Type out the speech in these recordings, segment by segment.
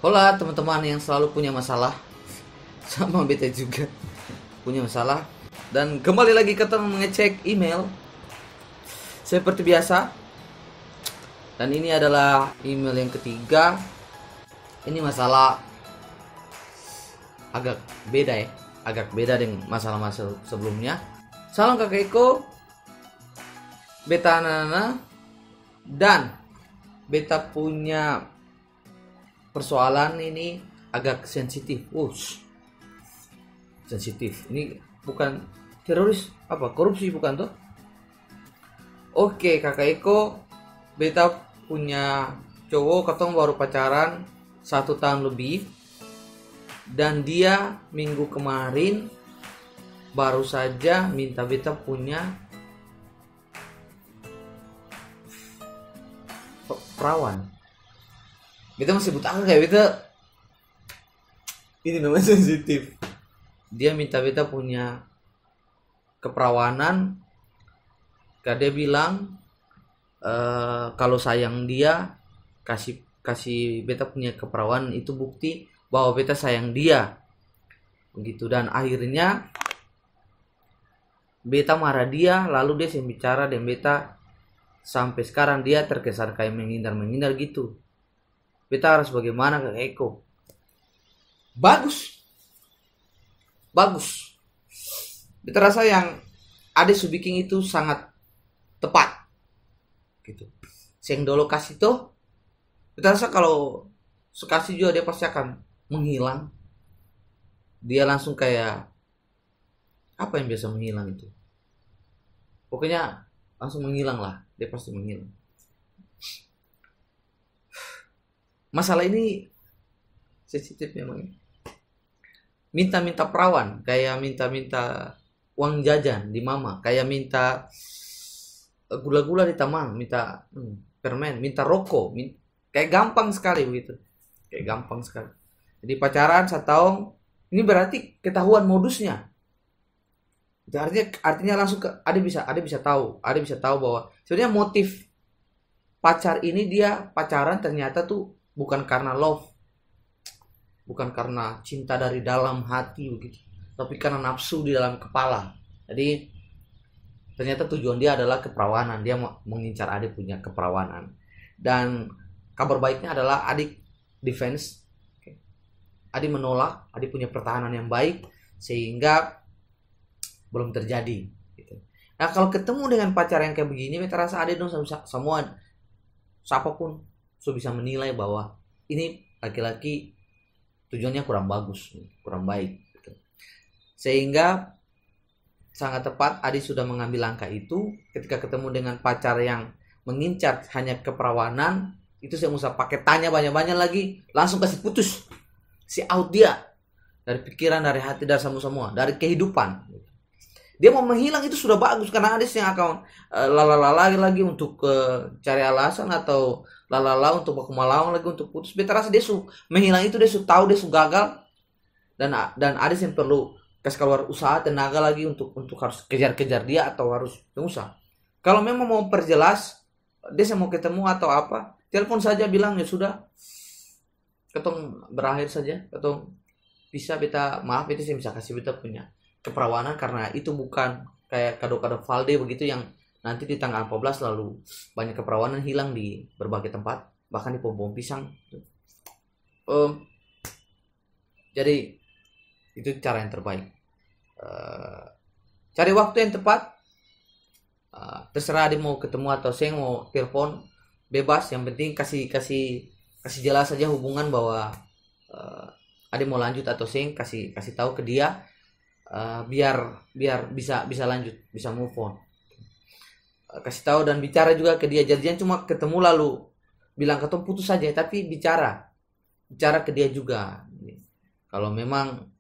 Hola teman-teman yang selalu punya masalah. Sama beta juga punya masalah. Dan kembali lagi kita mengecek email seperti biasa. Dan ini adalah email yang ketiga. Ini masalah agak beda ya. Agak beda dengan masalah-masalah sebelumnya. Salam kakak Eko, beta Nana, dan beta punya persoalan ini agak sensitif. Sensitif. Ini bukan teroris apa korupsi bukan tuh? Oke, kakak Eko, beta punya cowok, ketemu baru pacaran 1 tahun lebih, dan dia minggu kemarin baru saja minta beta punya perawan. Beta masih buta kayak beta. Ini namanya sensitif. Dia minta beta punya keperawanan. Karena dia bilang kalau sayang dia, kasih beta punya keperawanan itu bukti bahwa beta sayang dia. Begitu, dan akhirnya beta marah dia, lalu dia bicara dengan beta. Sampai sekarang dia terkesan kayak menghindar gitu. Beta harus bagaimana ke Eko? Bagus. Beta rasa yang Ade Subiking itu sangat tepat. Gitu. Seng dulu kasih tuh. Beta rasa kalau sekasih juga dia pasti akan menghilang. Dia langsung kayak apa yang biasa menghilang itu. Pokoknya langsung menghilang lah. Dia pasti menghilang. Masalah ini sensitif memang. Minta-minta perawan, kayak minta-minta uang jajan di mama, kayak minta gula-gula di taman, minta permen, minta rokok, kayak gampang sekali begitu. Kayak gampang sekali. Jadi pacaran 1 tahun, ini berarti ketahuan modusnya. Itu artinya langsung Ade bisa tahu bahwa sebenarnya motif pacar ini, dia pacaran ternyata tuh bukan karena love, bukan karena cinta dari dalam hati begitu, tapi karena nafsu di dalam kepala. Jadi ternyata tujuan dia adalah keperawanan. Dia mau mengincar adik punya keperawanan. Dan kabar baiknya adalah adik defense. Adik menolak, adik punya pertahanan yang baik sehingga belum terjadi gitu. Nah, kalau ketemu dengan pacar yang kayak begini, beta rasa adik dong semua siapapun bisa menilai bahwa ini laki-laki tujuannya kurang bagus, kurang baik gitu. Sehingga sangat tepat Adi sudah mengambil langkah itu. Ketika ketemu dengan pacar yang mengincar hanya keperawanan, itu saya usah pakai tanya banyak-banyak lagi, langsung kasih putus, si out dia dari pikiran, dari hati, dari semua, dari kehidupan. Dia mau menghilang itu sudah bagus, karena Adis yang akan lalala lagi untuk cari alasan, atau lalala untuk baku malawang lagi untuk putus. Beta rasa dia menghilang itu, dia tahu dia gagal, dan Adis yang perlu kasih keluar usaha tenaga lagi untuk harus kejar dia, atau harus usaha. Kalau memang mau perjelas dia mau ketemu atau apa, telepon saja, bilang ya sudah, ketong berakhir saja, ketong bisa, beta maaf, itu saya bisa kasih beta punya keperawanan, karena itu bukan kayak kado-kado Valde begitu yang nanti di tanggal 14 lalu banyak keperawanan hilang di berbagai tempat, bahkan di pom-pom pisang. Jadi itu cara yang terbaik. Cari waktu yang tepat. Terserah dia mau ketemu atau saya mau telepon, bebas. Yang penting kasih jelas saja hubungan bahwa ada mau lanjut atau saya kasih tahu ke dia. Biar bisa lanjut, bisa move on. Kasih tahu dan bicara juga ke dia. Jangan cuma ketemu lalu bilang ketemu putus saja, tapi bicara ke dia juga. Kalau memang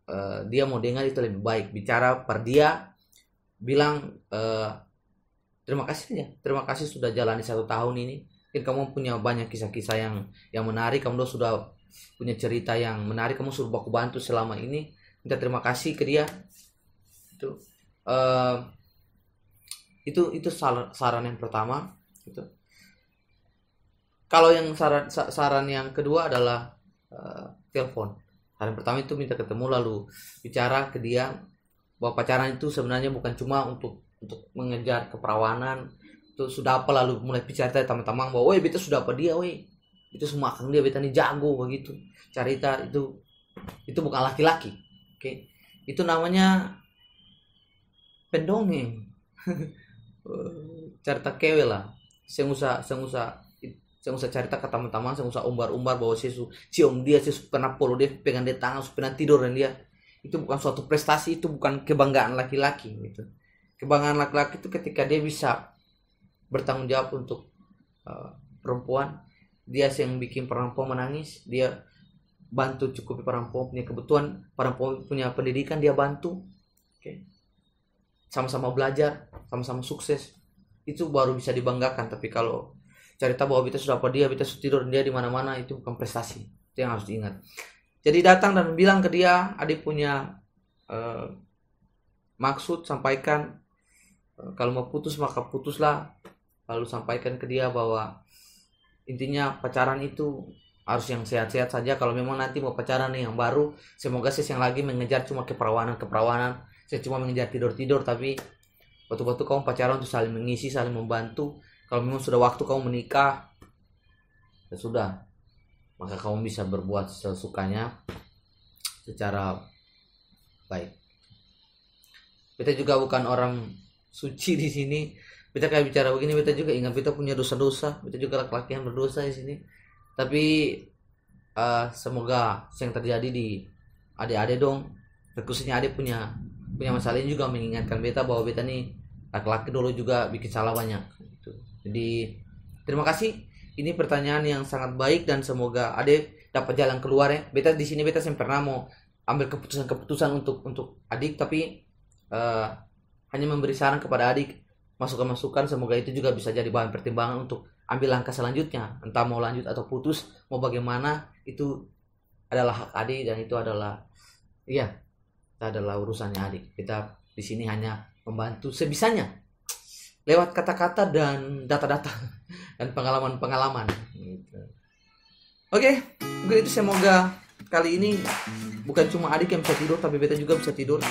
dia mau dengar itu lebih baik, bicara per dia, bilang terima kasih sudah jalani 1 tahun ini. Mungkin kamu punya banyak kisah-kisah yang menarik, kamu sudah punya cerita yang menarik, kamu sudah aku bantu selama ini. Minta terima kasih ke dia. Itu saran yang pertama gitu. Kalau yang saran yang kedua adalah telepon. Hari pertama itu minta ketemu, lalu bicara ke dia bahwa pacaran itu sebenarnya bukan cuma untuk mengejar keperawanan. Itu sudah apa, lalu mulai bicara teman-teman bahwa woi beta sudah apa dia, woi itu semua akan dia, beta nih jago begitu cerita. Itu bukan laki-laki. Oke, itu namanya pendongeng. Cerita kewe lah. Saya usah cerita ke teman-teman, saya usah umbar-umbar bahwa saya cium dia, saya pernah polo dia, pegang dia tangan, saya pernah tidur dengan dia. Itu bukan suatu prestasi, itu bukan kebanggaan laki-laki gitu. Kebanggaan laki-laki itu ketika dia bisa bertanggung jawab untuk perempuan. Dia yang bikin perempuan menangis, dia bantu cukupi perempuan punya kebutuhan, perempuan punya pendidikan dia bantu. Oke. Sama-sama belajar, sama-sama sukses. Itu baru bisa dibanggakan. Tapi kalau cerita bahwa kita sudah apa dia sudah tidur dia di mana-mana, itu bukan prestasi. Itu yang harus diingat. Jadi datang dan bilang ke dia, adik punya maksud, sampaikan. Kalau mau putus maka putuslah. Lalu sampaikan ke dia bahwa intinya pacaran itu harus yang sehat-sehat saja. Kalau memang nanti mau pacaran nih yang baru, semoga saya yang lagi mengejar cuma keperawanan, saya cuma mengejar tidur, tapi waktu-waktu kamu pacaran untuk saling mengisi, saling membantu. Kalau memang sudah waktu kamu menikah, ya sudah, maka kamu bisa berbuat sesukanya secara baik. Kita juga bukan orang suci di sini. Kita kayak bicara begini, kita juga ingat kita punya dosa-dosa. Kita juga laki-laki yang berdosa di sini. Tapi semoga yang terjadi di adik-adik dong, khususnya adik punya masalah ini juga mengingatkan beta bahwa beta nih laki-laki dulu juga bikin salah banyak. Gitu. Jadi terima kasih. Ini pertanyaan yang sangat baik dan semoga adik dapat jalan keluar ya. Beta di sini beta yang pernah mau ambil keputusan untuk adik, tapi hanya memberi saran kepada adik, masukan-masukan, semoga itu juga bisa jadi bahan pertimbangan untuk ambil langkah selanjutnya, entah mau lanjut atau putus, mau bagaimana, itu adalah hak adik dan itu adalah urusannya adik. Kita di sini hanya membantu sebisanya lewat kata-kata dan data-data dan pengalaman-pengalaman gitu. Oke, mungkin itu, semoga kali ini bukan cuma adik yang bisa tidur, tapi beta juga bisa tidur.